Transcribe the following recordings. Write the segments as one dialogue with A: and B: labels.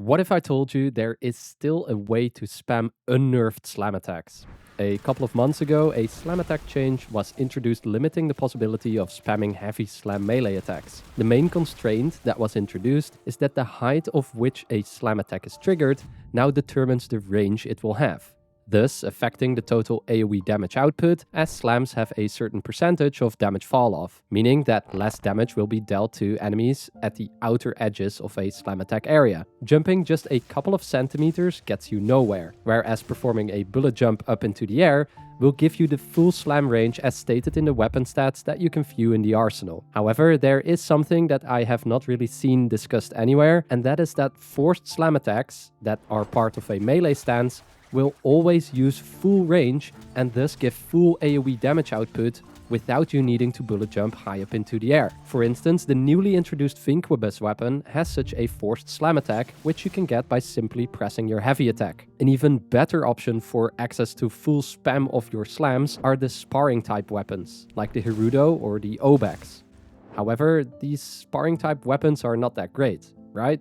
A: What if I told you there is still a way to spam unnerfed slam attacks? A couple of months ago, a slam attack change was introduced limiting the possibility of spamming heavy slam melee attacks. The main constraint that was introduced is that the height of which a slam attack is triggered now determines the range it will have, thus affecting the total AoE damage output, as slams have a certain percentage of damage falloff, meaning that less damage will be dealt to enemies at the outer edges of a slam attack area. Jumping just a couple of centimeters gets you nowhere, whereas performing a bullet jump up into the air will give you the full slam range as stated in the weapon stats that you can view in the arsenal. However, there is something that I have not really seen discussed anywhere, and that is that forced slam attacks that are part of a melee stance will always use full range and thus give full AoE damage output without you needing to bullet jump high up into the air. For instance, the newly introduced Vinquibus weapon has such a forced slam attack, which you can get by simply pressing your heavy attack. An even better option for access to full spam of your slams are the sparring type weapons, like the Hirudo or the Obex. However, these sparring type weapons are not that great, right?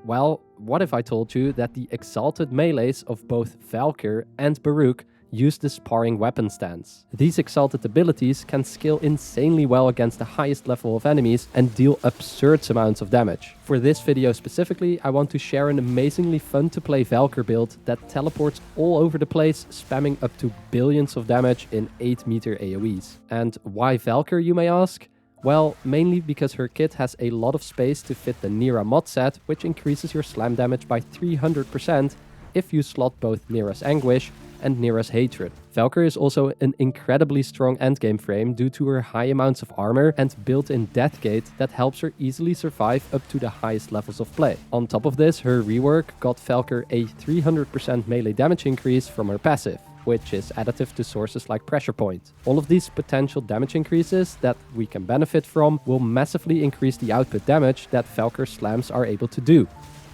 A: Well, what if I told you that the exalted melees of both Valkyr and Baruch use the sparring weapon stance? These exalted abilities can scale insanely well against the highest level of enemies and deal absurd amounts of damage. For this video specifically, I want to share an amazingly fun to play Valkyr build that teleports all over the place, spamming up to billions of damage in 8-meter AoEs. And why Valkyr, you may ask? Well, mainly because her kit has a lot of space to fit the Nira mod set, which increases your slam damage by 300% if you slot both Nira's Anguish and Nira's Hatred. Valkyr is also an incredibly strong endgame frame due to her high amounts of armor and built-in death gate that helps her easily survive up to the highest levels of play. On top of this, her rework got Valkyr a 300% melee damage increase from her passive, which is additive to sources like Pressure Point. All of these potential damage increases that we can benefit from will massively increase the output damage that Valkyr slams are able to do.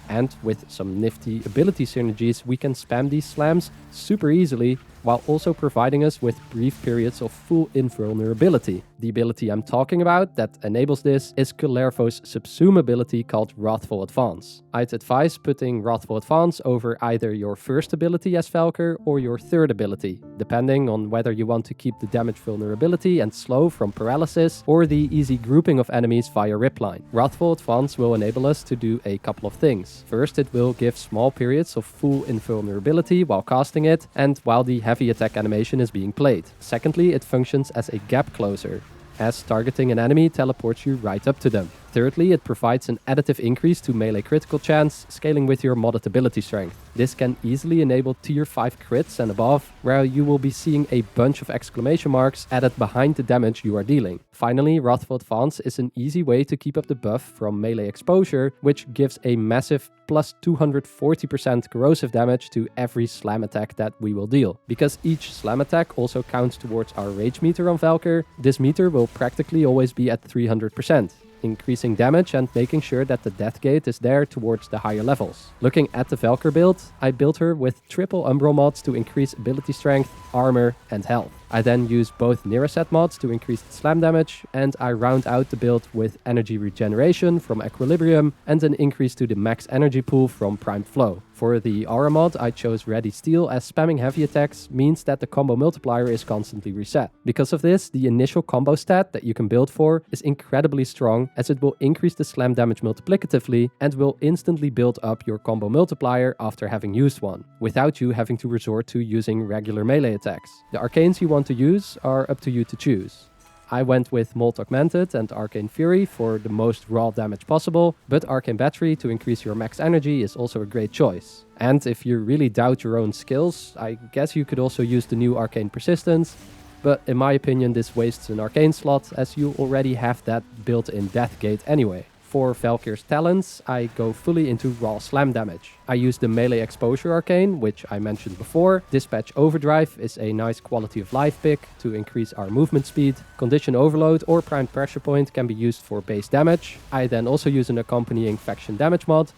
A: And with some nifty ability synergies, we can spam these slams super easily while also providing us with brief periods of full invulnerability. The ability I'm talking about that enables this is Kullervo's subsume ability called Wrathful Advance. I'd advise putting Wrathful Advance over either your first ability as Valkyr or your third ability, depending on whether you want to keep the damage vulnerability and slow from paralysis or the easy grouping of enemies via ripline. Wrathful Advance will enable us to do a couple of things. First, it will give small periods of full invulnerability while casting it and while the heavy attack animation is being played. Secondly, it functions as a gap closer, as targeting an enemy teleports you right up to them. Thirdly, it provides an additive increase to melee critical chance, scaling with your modded ability strength. This can easily enable tier 5 crits and above, where you will be seeing a bunch of exclamation marks added behind the damage you are dealing. Finally, Wrathful Advance is an easy way to keep up the buff from melee exposure, which gives a massive plus 240% corrosive damage to every slam attack that we will deal. Because each slam attack also counts towards our rage meter on Valkyr, this meter will practically always be at 300%. Increasing damage and making sure that the death gate is there towards the higher levels. Looking at the Valkyr build, I built her with triple Umbral mods to increase ability strength, armor and health. I then use both Niraset mods to increase the slam damage, and I round out the build with energy regeneration from Equilibrium and an increase to the max energy pool from Primed Flow. For the aura mod, I chose Ready Steel, as spamming heavy attacks means that the combo multiplier is constantly reset. Because of this, the initial combo stat that you can build for is incredibly strong, as it will increase the slam damage multiplicatively and will instantly build up your combo multiplier after having used one, without you having to resort to using regular melee attacks. The arcanes you want to use are up to you to choose. I went with Molt Augmented and Arcane Fury for the most raw damage possible, but Arcane Battery to increase your max energy is also a great choice. And if you really doubt your own skills, I guess you could also use the new Arcane Persistence, but in my opinion this wastes an Arcane slot, as you already have that built-in death gate anyway. For Valkyr's Talons, I go fully into raw slam damage. I use the melee exposure arcane, which I mentioned before. Dispatch Overdrive is a nice quality of life pick to increase our movement speed. Condition Overload or Primed Pressure Point can be used for base damage. I then also use an accompanying faction damage mod.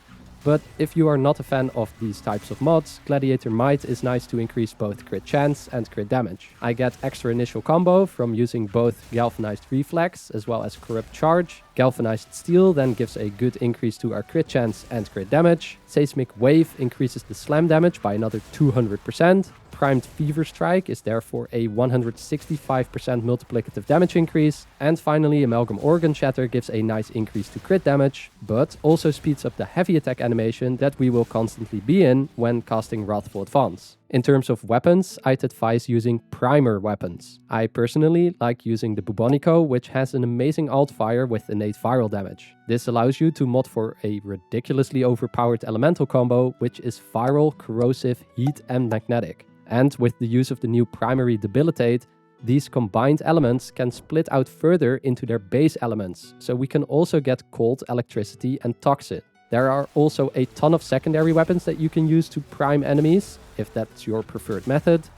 A: But if you are not a fan of these types of mods, Gladiator Might is nice to increase both crit chance and crit damage. I get extra initial combo from using both Galvanized Reflex as well as Corrupt Charge. Galvanized Steel then gives a good increase to our crit chance and crit damage. Seismic Wave increases the slam damage by another 200%. Primed Fever Strike is therefore a 165% multiplicative damage increase. And finally, Amalgam Organ Shatter gives a nice increase to crit damage, but also speeds up the heavy attack animation that we will constantly be in when casting Wrathful Advance. In terms of weapons, I'd advise using primer weapons. I personally like using the Bubonico, which has an amazing alt fire with innate viral damage. This allows you to mod for a ridiculously overpowered elemental combo, which is viral, corrosive, heat and magnetic. And with the use of the new primary debilitate, these combined elements can split out further into their base elements, so we can also get cold, electricity and toxic. There are also a ton of secondary weapons that you can use to prime enemies, if that's your preferred method.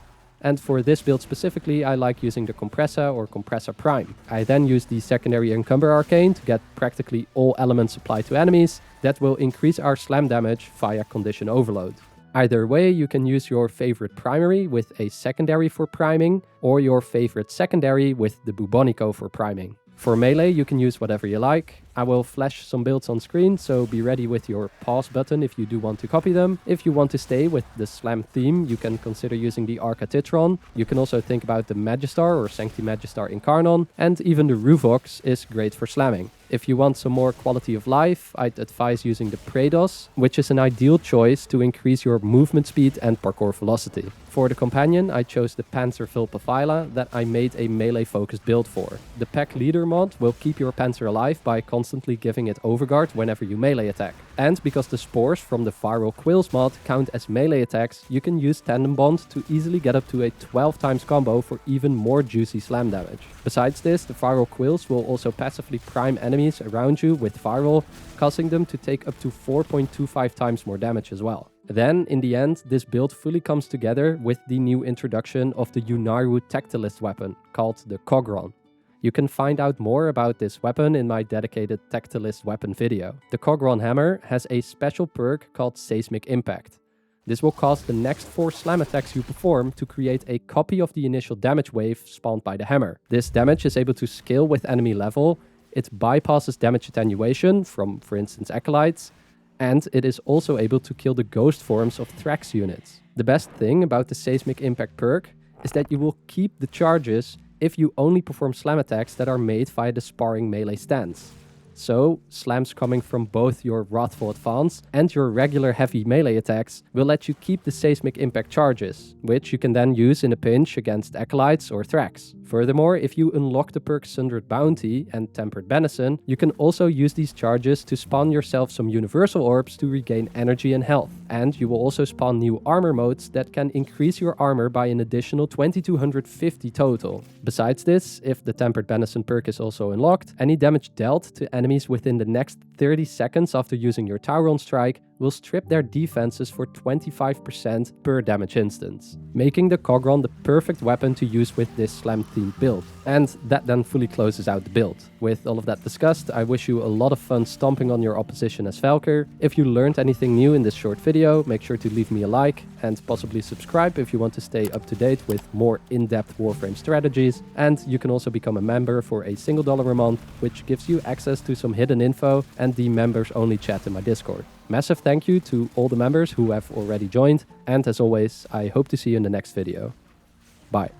A: And for this build specifically, I like using the Kompressa or Kompressa Prime. I then use the secondary Encumber Arcane to get practically all elements applied to enemies that will increase our slam damage via Condition Overload. Either way, you can use your favorite primary with a secondary for priming, or your favorite secondary with the Bubonico for priming. For melee, you can use whatever you like. I will flash some builds on screen, so be ready with your pause button if you do want to copy them. If you want to stay with the slam theme, you can consider using the Arca Titron. You can also think about the Magistar or Sancti Magistar Incarnon, and even the Ruvox is great for slamming. If you want some more quality of life, I'd advise using the Praedos, which is an ideal choice to increase your movement speed and parkour velocity. For the companion, I chose the Panzer Vulpaphyla that I made a melee-focused build for. The Pack Leader mod will keep your Panzer alive by constantly giving it overguard whenever you melee attack. And because the spores from the Viral Quills mod count as melee attacks, you can use Tandem Bond to easily get up to a 12 times combo for even more juicy slam damage. Besides this, the Viral Quills will also passively prime enemies around you with Viral, causing them to take up to 4.25 times more damage as well. Then, in the end, this build fully comes together with the new introduction of the Unairu Tektolyst weapon, called the Cogron. You can find out more about this weapon in my dedicated Tektolyst weapon video. The Cogron hammer has a special perk called Seismic Impact. This will cause the next 4 slam attacks you perform to create a copy of the initial damage wave spawned by the hammer. This damage is able to scale with enemy level, it bypasses damage attenuation from, for instance, Acolytes, and it is also able to kill the ghost forms of Thrax units. The best thing about the Seismic Impact perk is that you will keep the charges if you only perform slam attacks that are made via the sparring melee stance. So, slams coming from both your Wrathful Advance and your regular heavy melee attacks will let you keep the Seismic Impact charges, which you can then use in a pinch against Acolytes or Thrax. Furthermore, if you unlock the perks Sundered Bounty and Tempered Benison, you can also use these charges to spawn yourself some Universal Orbs to regain energy and health. And you will also spawn new armor modes that can increase your armor by an additional 2250 total. Besides this, if the Tempered Benison perk is also unlocked, any damage dealt to enemies within the next 30 seconds after using your Tauron Strike will strip their defenses for 25% per damage instance, making the Cogron the perfect weapon to use with this slam-themed build. And that then fully closes out the build. With all of that discussed, I wish you a lot of fun stomping on your opposition as Valkyr. If you learned anything new in this short video, make sure to leave me a like and possibly subscribe if you want to stay up to date with more in-depth Warframe strategies. And you can also become a member for a single $1 a month, which gives you access to some hidden info and the members-only chat in my Discord. Massive thank you to all the members who have already joined, and as always, I hope to see you in the next video. Bye.